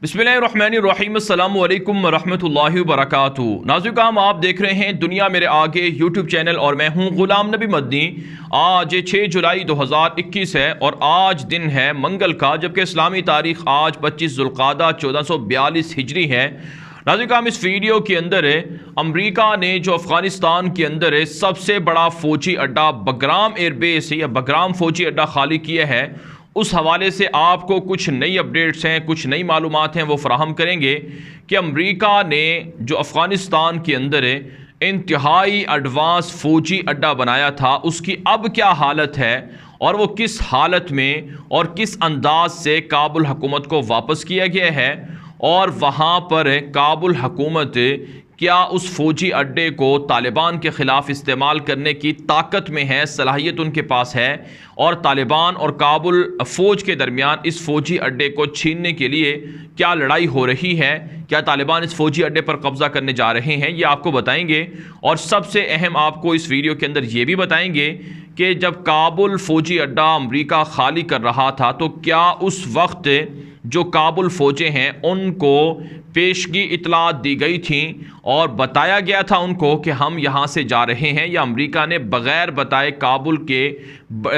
बिस्मिल्लाहिर्रहमानिर्रहीम अस्सलामु अलैकुम वरहमतुल्लाहि वबरकातुहू। नाज़रीन, आप देख रहे हैं दुनिया मेरे आगे यूट्यूब चैनल और मैं हूं ग़ुलाम नबी मदनी। आज 6 जुलाई 2021 है और आज दिन है मंगल का, जबकि इस्लामी तारीख़ आज 25 ज़ुल्क़ादा 1442 हिजरी है। नाज़रीन, इस वीडियो के अंदर अमरीका ने जो अफ़गानिस्तान के अंदर सबसे बड़ा फ़ौजी अड्डा बगराम एयरबेस या बगराम फ़ौजी अड्डा खाली किया है, उस हवाले से आपको कुछ नई अपडेट्स हैं, कुछ नई मालूमात हैं, वो फराहम करेंगे कि अमरीका ने जो अफ़गानिस्तान के अंदर इंतहाई एडवांस फ़ौजी अड्डा बनाया था, उसकी अब क्या हालत है और वो किस हालत में और किस अंदाज से काबुल हुकूमत को वापस किया गया है, और वहाँ पर काबुल हुकूमत क्या उस फ़ौजी अड्डे को तालिबान के ख़िलाफ़ इस्तेमाल करने की ताकत में है, सलाहियत उनके पास है, और तालिबान और काबुल फ़ौज के दरमियान इस फ़ौजी अड्डे को छीनने के लिए क्या लड़ाई हो रही है, क्या तालिबान इस फ़ौजी अड्डे पर कब्ज़ा करने जा रहे हैं, ये आपको बताएंगे। और सबसे अहम आपको इस वीडियो के अंदर ये भी बताएंगे कि जब काबुल फ़ौजी अड्डा अमरीका खाली कर रहा था तो क्या उस वक्त जो काबुल फ़ौजें हैं उनको पेशगी इतलात दी गई थी और बताया गया था उनको कि हम यहाँ से जा रहे हैं, या अमरीका ने बग़ैर बताए काबुल के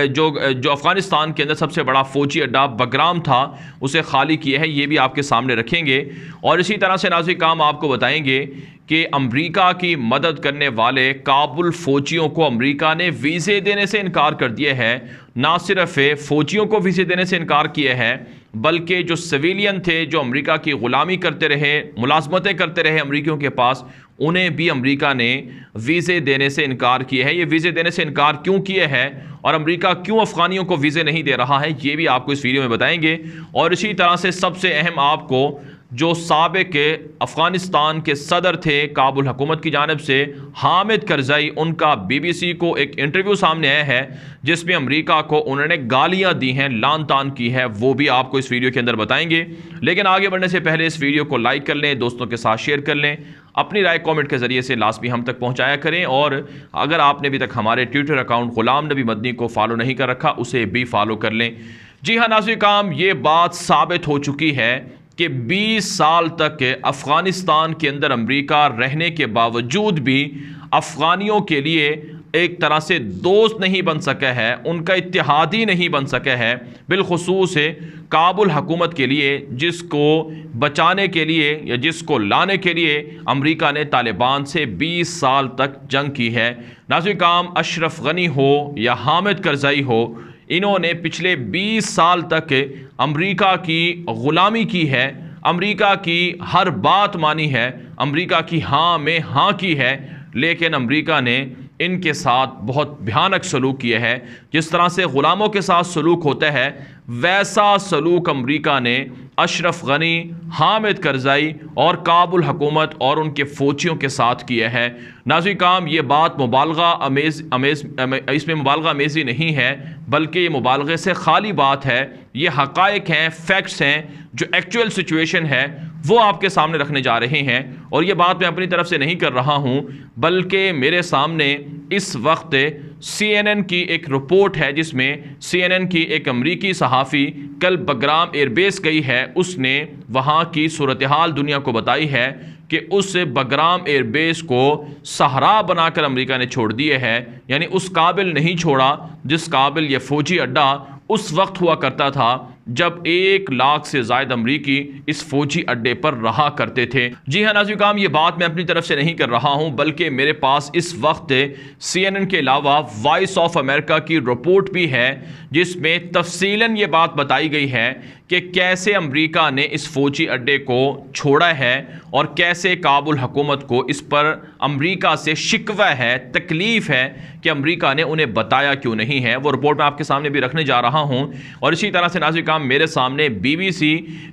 जो अफ़गानिस्तान के अंदर सबसे बड़ा फ़ौजी अड्डा बगराम था उसे खाली किया है, ये भी आपके सामने रखेंगे। और इसी तरह से नाज़रीन काम आपको बताएंगे कि अमरीका की मदद करने वाले काबुल फ़ौजियों को अमरीका ने वीज़े देने से इनकार कर दिया है। ना सिर्फ फ़ौजियों को वीज़े देने से इनकार किया है, बल्कि जो सिविलियन थे, जो अमरीका की ग़ुलामी करते रहे, मुलाज़मतें करते रहे अमरीकियों के पास, उन्हें भी अमरीका ने वीज़े देने से इनकार किया है। ये वीज़े देने से इनकार क्यों किया है और अमरीका क्यों अफ़गानियों को वीज़े नहीं दे रहा है, ये भी आपको इस वीडियो में बताएंगे। और इसी तरह से सबसे अहम आपको जो साबिक़ अफ़गानिस्तान के सदर थे काबुल हुकूमत की जानिब से, हामिद करज़ई, उनका BBC को एक इंटरव्यू सामने आया है जिसमें अमरीका को उन्होंने गालियां दी हैं, लान तान की है, वो भी आपको इस वीडियो के अंदर बताएंगे। लेकिन आगे बढ़ने से पहले इस वीडियो को लाइक कर लें, दोस्तों के साथ शेयर कर लें, अपनी राय कमेंट के ज़रिए से लाजमी हम तक पहुंचाया करें। और अगर आपने अभी तक हमारे ट्विटर अकाउंट ग़ुलाम नबी मदनी को फॉलो नहीं कर रखा, उसे भी फॉलो कर लें। जी हाँ नाज़रीन काम, ये बात साबित हो चुकी है कि 20 साल तक अफ़गानिस्तान के अंदर अमरीका रहने के बावजूद भी अफ़गानियों के लिए एक तरह से दोस्त नहीं बन सका है, उनका इत्तेहादी नहीं बन सका है, बिलखुसूस काबुल हुकूमत के लिए, जिसको बचाने के लिए या जिसको लाने के लिए अमरीका ने तालिबान से 20 साल तक जंग की है। नाज़रीन काम, अशरफ गनी हो या हामिद करज़ई हो, इन्होंने पिछले 20 साल तक अमरीका की ग़ुलामी की है, अमरीका की हर बात मानी है, अमरीका की हाँ में हाँ की है, लेकिन अमरीका ने इनके साथ बहुत भयानक सलूक किया है। जिस तरह से ग़ुलामों के साथ सलूक होता है, वैसा सलूक अमरीका ने अशरफ गनी, हामिद करज़ई और काबुल हुकूमत और उनके फ़ौजियों के साथ किया है। नाज़रीन काम, ये बात इसमें मुबालगा अमेज़ी नहीं है, बल्कि ये मुबालगे से खाली बात है। ये हक़ाइक़ हैं, फैक्ट्स हैं, जो एक्चुअल सिचुएशन है वो आपके सामने रखने जा रहे हैं। और ये बात मैं अपनी तरफ से नहीं कर रहा हूँ, बल्कि मेरे सामने इस वक्त CNN की एक रिपोर्ट है जिसमें CNN की एक अमरीकी सहाफ़ी कल बगराम एयरबेस गई है, उसने वहाँ की सूरत हाल दुनिया को बताई है कि उस बगराम एयरबेस को सहरा बनाकर अमरीका ने छोड़ दिए है, यानी उस काबिल नहीं छोड़ा जिस काबिल ये फ़ौजी अड्डा उस वक्त हुआ करता था जब 1 लाख से ज़ायद अमरीकी इस फ़ौजी अड्डे पर रहा करते थे। जी हाँ नाज़रीन काम, ये बात मैं अपनी तरफ से नहीं कर रहा हूँ, बल्कि मेरे पास इस वक्त CNN के अलावा वॉइस ऑफ अमेरिका की रिपोर्ट भी है जिसमें तफसीलन ये बात बताई गई है कि कैसे अमरीका ने इस फ़ौजी अड्डे को छोड़ा है और कैसे काबुल हुकूमत को इस पर अमरीका से शिकवा है, तकलीफ़ है कि अमरीका ने उन्हें बताया क्यों नहीं है। वो रिपोर्ट मैं आपके सामने भी रखने जा रहा हूँ। और इसी तरह से नाज़रीन काम, मेरे सामने BBC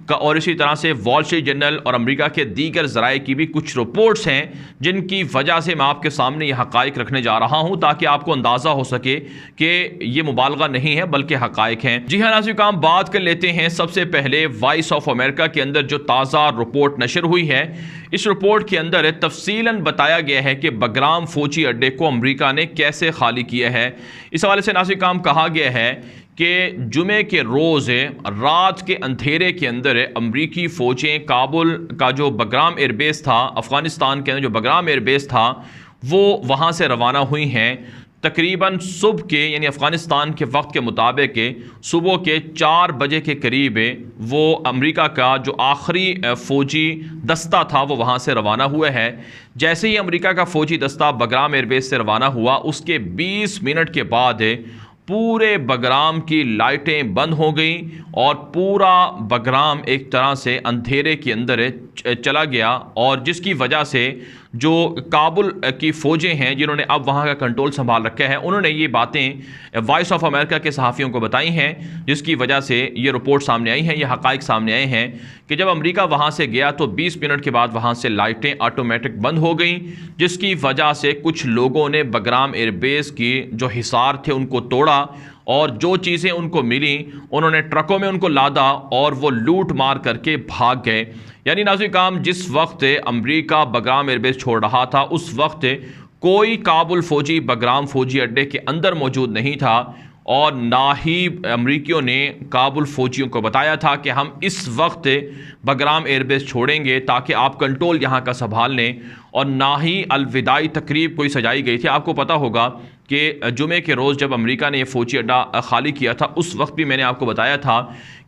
का और इसी तरह से वॉल स्ट्रीट जर्नल और अमरीका के दीगर ज़राए की भी कुछ रिपोर्ट्स हैं जिनकी वजह से मैं आपके सामने ये हक़ाइक़ रखने जा रहा हूँ, ताकि आपको अंदाज़ा हो सके कि ये मुबालगा नहीं है बल्कि हक़ाइक़ हैं। जी हाँ नाज़रीन काम, बात कर लेते हैं सबसे पहले वॉइस ऑफ अमेरिका के अंदर जो ताज़ा रिपोर्ट नशर हुई है। इस रिपोर्ट के अंदर तफसीलन बताया गया है कि बगराम फ़ौजी अड्डे को अमरीका ने कैसे खाली किया है। इस हवाले से नाज़रीन काम कहा गया है कि जुमे के रोज़ रात के अंधेरे के अंदर अमरीकी फ़ौजें काबुल का जो बगराम एयरबेस था, अफ़गानिस्तान के अंदर जो बगराम एयरबेस था, वो वहाँ से रवाना हुई हैं। तकरीबन सुबह के यानी अफ़गानिस्तान के वक्त के मुताबिक सुबह के 4 बजे के करीब वो अमेरिका का जो आखिरी फ़ौजी दस्ता था वो वहाँ से रवाना हुआ है। जैसे ही अमेरिका का फ़ौजी दस्ता बगराम एयरबेस से रवाना हुआ, उसके 20 मिनट के बाद पूरे बगराम की लाइटें बंद हो गई और पूरा बगराम एक तरह से अंधेरे के अंदर चला गया, और जिसकी वजह से जो काबुल की फ़ौजें हैं जिन्होंने अब वहाँ का कंट्रोल संभाल रखा है, उन्होंने ये बातें वॉइस ऑफ अमेरिका के सहाफ़ियों को बताई हैं, जिसकी वजह से ये रिपोर्ट सामने आई हैं, ये हक़ाइक़ सामने आए हैं कि जब अमेरिका वहाँ से गया तो 20 मिनट के बाद वहाँ से लाइटें ऑटोमेटिक बंद हो गई, जिसकी वजह से कुछ लोगों ने बगराम एयरबेस की जो हिसार थे उनको तोड़ा और जो चीज़ें उनको मिली उन्होंने ट्रकों में उनको लादा और वो लूट मार करके भाग गए। यानी नाज़रीन काम, जिस वक्त अमेरिका बगराम एयरबेस छोड़ रहा था उस वक्त कोई काबुल फ़ौजी बगराम फ़ौजी अड्डे के अंदर मौजूद नहीं था, और ना ही अमरीकियों ने काबुल फ़ौजियों को बताया था कि हम इस वक्त बगराम एयरबेस छोड़ेंगे ताकि आप कंट्रोल यहाँ का संभाल लें, और ना ही अलविदाई तकरीब कोई सजाई गई थी। आपको पता होगा कि जुमे के रोज़ जब अमेरिका ने ये फ़ौजी अड्डा खाली किया था, उस वक्त भी मैंने आपको बताया था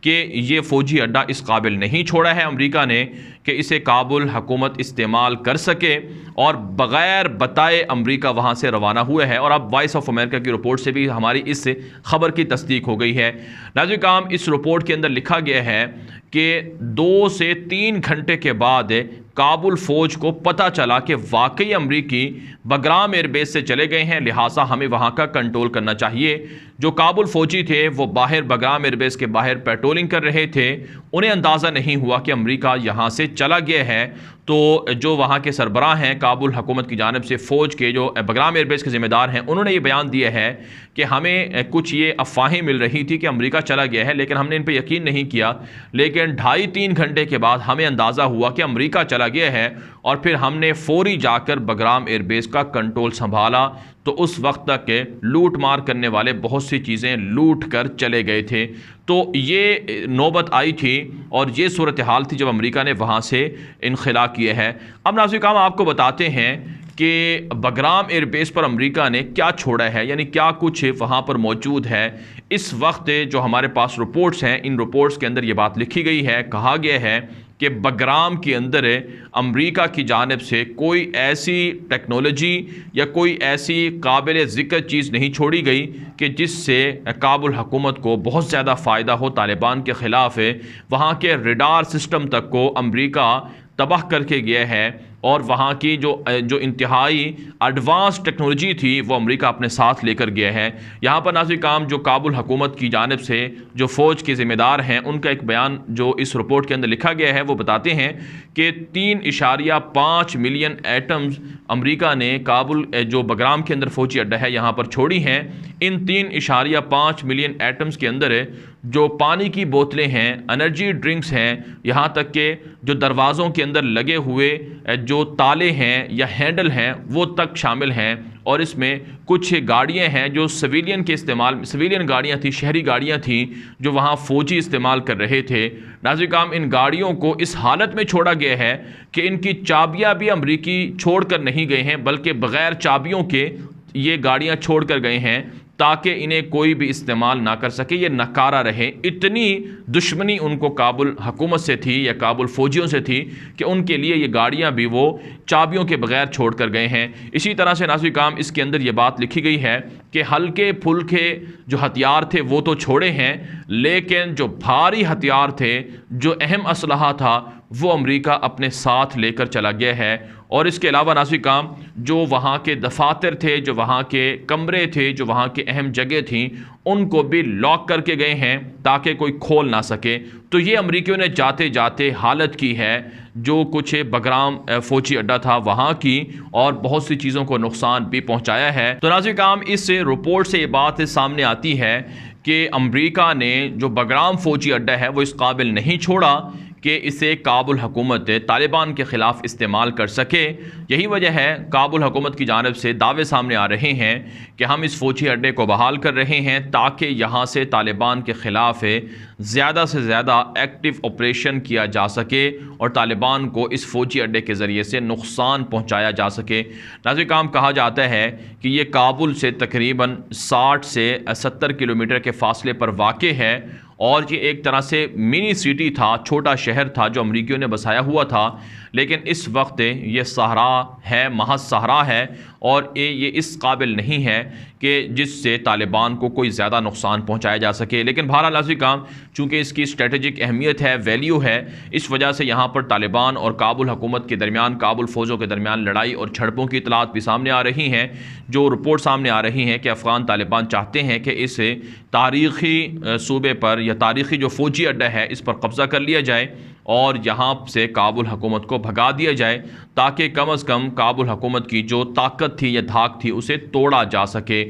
कि ये फ़ौजी अड्डा इस काबिल नहीं छोड़ा है अमेरिका ने कि इसे काबुल हुकूमत इस्तेमाल कर सके, और बग़ैर बताए अमेरिका वहाँ से रवाना हुआ है। और अब वॉइस ऑफ अमेरिका की रिपोर्ट से भी हमारी इस खबर की तस्दीक हो गई है। नाज़रीन काम, इस रिपोर्ट के अंदर लिखा गया है कि 2 से 3 घंटे के बाद काबुल फ़ौज को पता चला कि वाकई अमरीकी बगराम एयरबेस से चले गए हैं, लिहाजा हमें वहाँ का कंट्रोल करना चाहिए। जो काबुल फ़ौजी थे वो बाहर बगराम एयरबेस के बाहर पेट्रोलिंग कर रहे थे, उन्हें अंदाज़ा नहीं हुआ कि अमरीका यहाँ से चला गया है। तो जो वहाँ के सरबराह हैं काबुल हुकूमत की जानिब से, फ़ौज के जो बगराम एयरबेस के ज़िम्मेदार हैं, उन्होंने ये बयान दिया है कि हमें कुछ ये अफवाहें मिल रही थी कि अमरीका चला गया है, लेकिन हमने इन पर यकीन नहीं किया। लेकिन 2.5-3 घंटे के बाद हमें अंदाज़ा हुआ कि अमरीका चला गया है, और फिर हमने फौरी जाकर बगराम एयरबेस का कंट्रोल संभाला। तो उस वक्त तक लूट मार करने वाले बहुत सी चीज़ें लूट कर चले गए थे। तो ये नौबत आई थी और ये सूरत हाल थी जब अमेरिका ने वहाँ से इनखला किया है। अब नाज़रीन काम, आपको बताते हैं कि बगराम एयरबेस पर अमेरिका ने क्या छोड़ा है, यानी क्या कुछ वहाँ पर मौजूद है। इस वक्त जो हमारे पास रिपोर्ट्स हैं, इन रिपोर्ट्स के अंदर ये बात लिखी गई है, कहा गया है कि बगराम के अंदर अमेरिका की जानिब से कोई ऐसी टेक्नोलॉजी या कोई ऐसी काबिल ज़िक्र चीज़ नहीं छोड़ी गई कि जिससे काबुल हुकूमत को बहुत ज़्यादा फ़ायदा हो। तालिबान के ख़िलाफ़ वहाँ के रडार सिस्टम तक को अमेरिका तबाह करके गया है, और वहाँ की जो इंतहाई एडवांस टेक्नोलॉजी थी वो अमेरिका अपने साथ लेकर गया है। यहाँ पर नाज़रीन काम, जो काबुल हुकूमत की जानिब से जो फ़ौज के ज़िम्मेदार हैं उनका एक बयान जो इस रिपोर्ट के अंदर लिखा गया है, वो बताते हैं कि 3.5 मिलियन एटम्स अमेरिका ने काबुल जो बगराम के अंदर फ़ौजी अड्डा है यहाँ पर छोड़ी हैं। इन 3.5 मिलियन एटम्स के अंदर जो पानी की बोतलें हैं, एनर्जी ड्रिंक्स हैं, यहाँ तक के जो दरवाज़ों के अंदर लगे हुए जो ताले हैं या हैंडल हैं वो तक शामिल हैं। और इसमें कुछ गाड़ियां हैं जो सिविलियन गाड़ियां थी, शहरी गाड़ियां थी जो वहाँ फ़ौजी इस्तेमाल कर रहे थे। नाज़रीन काम, इन गाड़ियों को इस हालत में छोड़ा गया है कि इनकी चाबियां भी अमरीकी छोड़ कर नहीं गए हैं, बल्कि बग़ैर चाबियों के ये गाड़ियां छोड़ कर गए हैं ताकि इन्हें कोई भी इस्तेमाल ना कर सके, ये नकारा रहे। इतनी दुश्मनी उनको काबुल हुकूमत से थी या काबुल फ़ौजियों से थी कि उनके लिए ये गाड़ियां भी वो चाबियों के बगैर छोड़ कर गए हैं। इसी तरह से नाज़रीन काम, इसके अंदर ये बात लिखी गई है कि हल्के फुल्के जो हथियार थे वो तो छोड़े हैं, लेकिन जो भारी हथियार थे, जो अहम असलहा था, वो अमेरिका अपने साथ लेकर चला गया है। और इसके अलावा नाज़रीन काम, जो वहाँ के दफातर थे, जो वहाँ के कमरे थे, जो वहाँ की अहम जगह थी, उनको भी लॉक करके गए हैं ताकि कोई खोल ना सके। तो ये अमरीकियों ने जाते जाते हालत की है जो कुछ बगराम फ़ौजी अड्डा था वहाँ की, और बहुत सी चीज़ों को नुकसान भी पहुँचाया है। तो नाज़रीन काम, इस रिपोर्ट से ये बात सामने आती है कि अमरीका ने जो बगराम फ़ौजी अड्डा है वो इस काबिल नहीं छोड़ा कि इसे काबुल हुकूमत तालिबान के ख़िलाफ़ इस्तेमाल कर सके। यही वजह है काबुल हुकूमत की जानिब से दावे सामने आ रहे हैं कि हम इस फ़ौजी अड्डे को बहाल कर रहे हैं ताकि यहाँ से तालिबान के ख़िलाफ़ ज़्यादा से ज़्यादा एक्टिव ऑपरेशन किया जा सके और तालिबान को इस फ़ौजी अड्डे के ज़रिए से नुकसान पहुँचाया जा सके। नाज़रीन काम कहा जाता है कि ये काबुल से तकरीबन 60 से 70 किलोमीटर के फ़ासले पर वाक़ है और ये एक तरह से मिनी सिटी था, छोटा शहर था जो अमरीकियों ने बसाया हुआ था। लेकिन इस वक्त ये सहरा है, महज सहरा है और ये इस काबिल नहीं है कि जिससे तालिबान को कोई ज़्यादा नुकसान पहुंचाया जा सके। लेकिन बहरहाल नाज़रीन काम चूँकि इसकी स्ट्रेटजिक अहमियत है, वैल्यू है, इस वजह से यहाँ पर तालिबान और काबुल हुकूमत के दरमियान, काबुल फ़ौजों के दरमियान लड़ाई और झड़पों की इतलात भी सामने आ रही हैं। जो रिपोर्ट सामने आ रही हैं कि अफ़गान तालिबान चाहते हैं कि इस तारीख़ी सूबे पर या तारीख़ी जो फ़ौजी अड्डा है इस पर कब्ज़ा कर लिया जाए और यहाँ से काबुल हुकूमत को भगा दिया जाए ताकि कम से कम काबुल हुकूमत की जो ताकत थी या धाक थी उसे तोड़ा जा सके।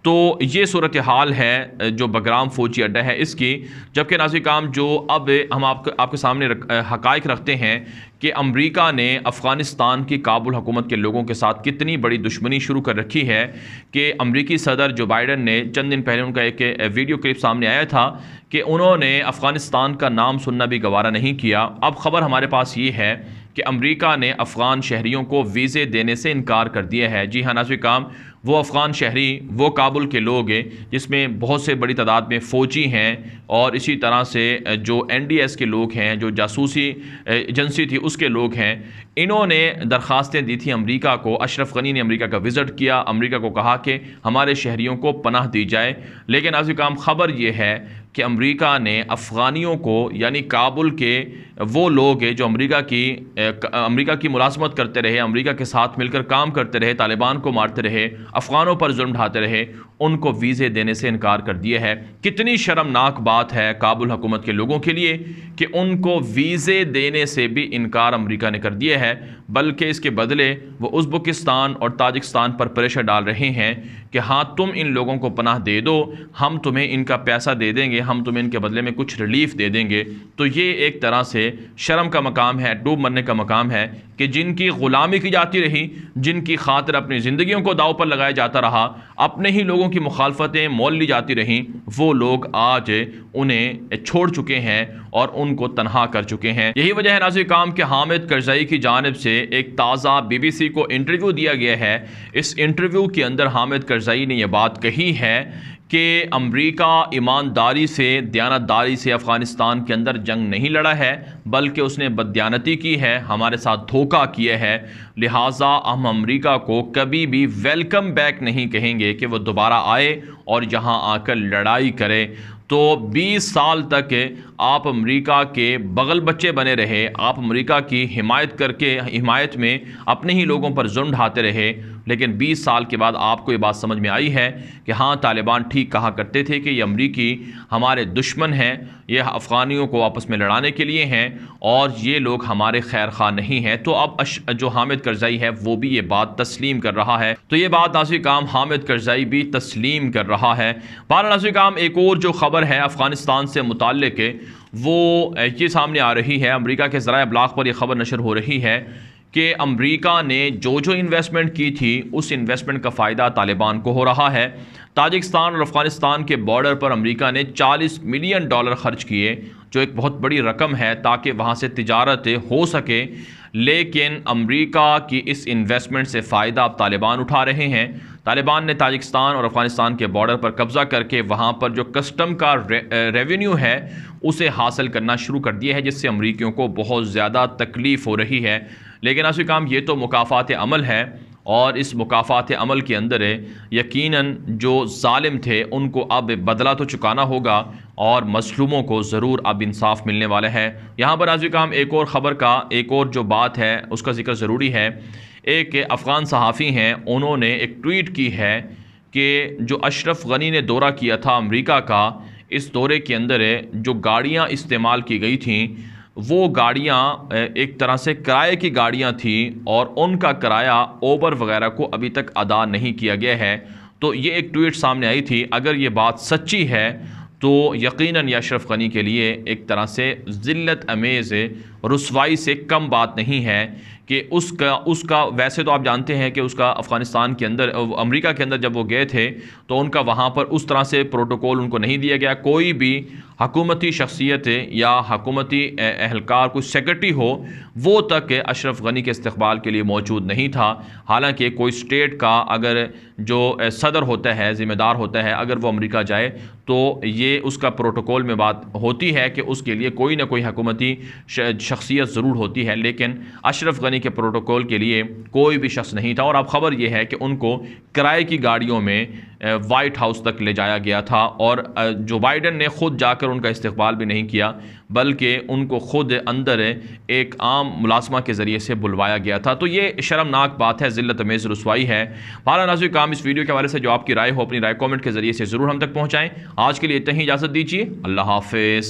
तो ये सूरत हाल है जो बगराम फ़ौजी अड्डा है इसकी। जबकि नाज़रीन काम जो अब हम आपके सामने हक़ाइक़ रखते हैं कि अमरीका ने अफ़गानिस्तान की काबुल हुकूमत के लोगों के साथ कितनी बड़ी दुश्मनी शुरू कर रखी है कि अमरीकी सदर जो बाइडन ने चंद दिन पहले उनका एक वीडियो क्लिप सामने आया था कि उन्होंने अफ़गानिस्तान का नाम सुनना भी गवारा नहीं किया। अब ख़बर हमारे पास ये है कि अमरीका ने अफ़गान शहरियों को वीज़े देने से इनकार कर दिया है। जी हाँ नाज़रीन काम, वो अफ़गान शहरी, वो काबुल के लोग जिसमें बहुत से बड़ी तादाद में फ़ौजी हैं और इसी तरह से जो NDS के लोग हैं, जो जासूसी एजेंसी थी उसके लोग हैं, इन्होंने दरख्वास्तें दी थी अमरीका को। अशरफ गनी ने अमरीका का विज़िट किया, अमरीका को कहा कि हमारे शहरियों को पनाह दी जाए। लेकिन नाज़रीन काम ख़बर ये है कि अमरीका ने अफ़गानियों को यानी काबुल के वो लोग जो अमरीका की मुलाज़मत करते रहे, अमरीका के साथ मिलकर काम करते रहे, तालिबान को मारते रहे, अफ़गानों पर जुल्म ढाते रहे, उनको वीज़े देने से इनकार कर दिया है। कितनी शर्मनाक बात है काबुल हुकूमत के लोगों के लिए कि उनको वीज़े देने से भी इनकार अमरीका ने कर दिया है, बल्कि इसके बदले वो उज़्बेकिस्तान और ताजिकिस्तान पर प्रेशर डाल रहे हैं कि हाँ तुम इन लोगों को पनाह दे दो, हम तुम्हें इनका पैसा दे देंगे, हम तुम्हें इनके बदले में कुछ रिलीफ दे देंगे। तो ये एक तरह से शर्म का मकाम है, डूब मरने का मकाम है कि जिनकी ग़ुलामी की जाती रही, जिनकी खातिर अपनी ज़िंदगियों को दाव पर लगाया जाता रहा, अपने ही लोगों की मुखालफतें मोल ली जाती रहीं, वो लोग आज उन्हें छोड़ चुके हैं और उनको तनहा कर चुके हैं। यही वजह है नाज़रीन काम कि हामिद करज़ई की जानिब से एक ताज़ा BBC को इंटरव्यू दिया गया है। इस इंटरव्यू के अंदर हामिद करज़ई ने यह बात कही है कि अमरीका ईमानदारी से, दयानतदारी से अफ़गानिस्तान के अंदर जंग नहीं लड़ा है, बल्कि उसने बददियानती की है, हमारे साथ धोखा किया है। लिहाजा हम अमरीका को कभी भी वेलकम बैक नहीं कहेंगे कि वो दोबारा आए और यहाँ आकर लड़ाई करे। तो 20 साल तक आप अमेरिका के बगल बच्चे बने रहे, आप अमेरिका की हिमायत में अपने ही लोगों पर जुल्म ढाते रहे, लेकिन 20 साल के बाद आपको ये बात समझ में आई है कि हाँ तालिबान ठीक कहा करते थे कि ये अमरीकी हमारे दुश्मन हैं, ये अफ़गानियों को आपस में लड़ाने के लिए हैं और ये लोग हमारे खैर खा नहीं हैं। तो अब जो हामिद करज़ई है वो भी ये बात तस्लीम कर रहा है। तो ये बात नाज़रीन काम हामिद करज़ई भी तस्लीम कर रहा है। बहरहाल नाज़रीन काम एक और जो ख़बर है अफ़गानिस्तान से मुताल्लिक़ वो ये सामने आ रही है, अमरीका के ज़राए अब्लाग़ पर यह ख़बर नशर हो रही है कि अमरीका ने जो इन्वेस्टमेंट की थी उस इन्वेस्टमेंट का फ़ायदा तालिबान को हो रहा है। ताजिकिस्तान और अफ़गानिस्तान के बॉर्डर पर अमरीका ने $40 मिलियन खर्च किए, जो एक बहुत बड़ी रकम है, ताकि वहाँ से तिजारत हो सके। लेकिन अमरीका की इस इन्वेस्टमेंट से फ़ायदा अब तालिबान उठा रहे हैं। तालिबान ने ताजिकिस्तान और अफ़गानिस्तान के बॉर्डर पर कब्ज़ा करके वहाँ पर जो कस्टम का रेवेन्यू है उसे हासिल करना शुरू कर दिया है, जिससे अमरीकियों को बहुत ज़्यादा तकलीफ़ हो रही है। लेकिन असली काम ये तो मुकाफ़ात अमल है और इस मुकाफ़ात अमल के अंदर यकीनन जो ज़ालिम थे उनको अब बदला तो चुकाना होगा और मज़लूमों को ज़रूर अब इंसाफ मिलने वाला है। यहाँ पर नाज़रीन काम एक और ख़बर का एक और जो बात है उसका जिक्र ज़रूरी है। एक अफ़गान सहाफ़ी हैं, उन्होंने एक ट्वीट की है कि जो अशरफ गनी ने दौरा किया था अमरीका का, इस दौरे के अंदर जो गाड़ियाँ इस्तेमाल की गई थीं वो गाड़ियाँ एक तरह से किराए की गाड़ियाँ थी और उनका किराया ओबर वगैरह को अभी तक अदा नहीं किया गया है। तो ये एक ट्वीट सामने आई थी। अगर ये बात सच्ची है तो यकीनन ये अशरफ गनी के लिए एक तरह से ज़िल्लत अमेज़ रुसवाई से कम बात नहीं है कि उसका वैसे तो आप जानते हैं कि उसका अफ़गानिस्तान के अंदर, अमेरिका के अंदर जब वो गए थे तो उनका वहाँ पर उस तरह से प्रोटोकॉल उनको नहीं दिया गया। कोई भी हकूमती शख्सियत या हकूमती एहलकार, कोई सेक्रेटरी हो, वो तक अशरफ गनी के इस्तकबाल के लिए मौजूद नहीं था। हालांकि कोई स्टेट का अगर जो सदर होता है, ज़िम्मेदार होता है, अगर वो अमेरिका जाए तो ये उसका प्रोटोकॉल में बात होती है कि उसके लिए कोई ना कोई हकूमती शख्सियत ज़रूर होती है, लेकिन अशरफ गनी के प्रोटोकॉल के लिए कोई भी शख्स नहीं था। और अब ख़बर यह है कि उनको किराए की गाड़ियों में वाइट हाउस तक ले जाया गया था और जो बाइडन ने ख़ुद जाकर उनका इस्तकबाल भी नहीं किया, बल्कि उनको ख़ुद अंदर एक आम मुलाजमा के ज़रिए से बुलवाया गया था। तो ये शर्मनाक बात है, ज़िल्लत अमेज़ रुसवाई है। भाला नाज़रीन काम इस वीडियो के हवाले से जो आपकी राय हो, अपनी राय कमेंट के ज़रिए से ज़रूर हम तक पहुँचाएँ। आज के लिए इतना ही, इजाज़त दीजिए। अल्लाह हाफ़िज़।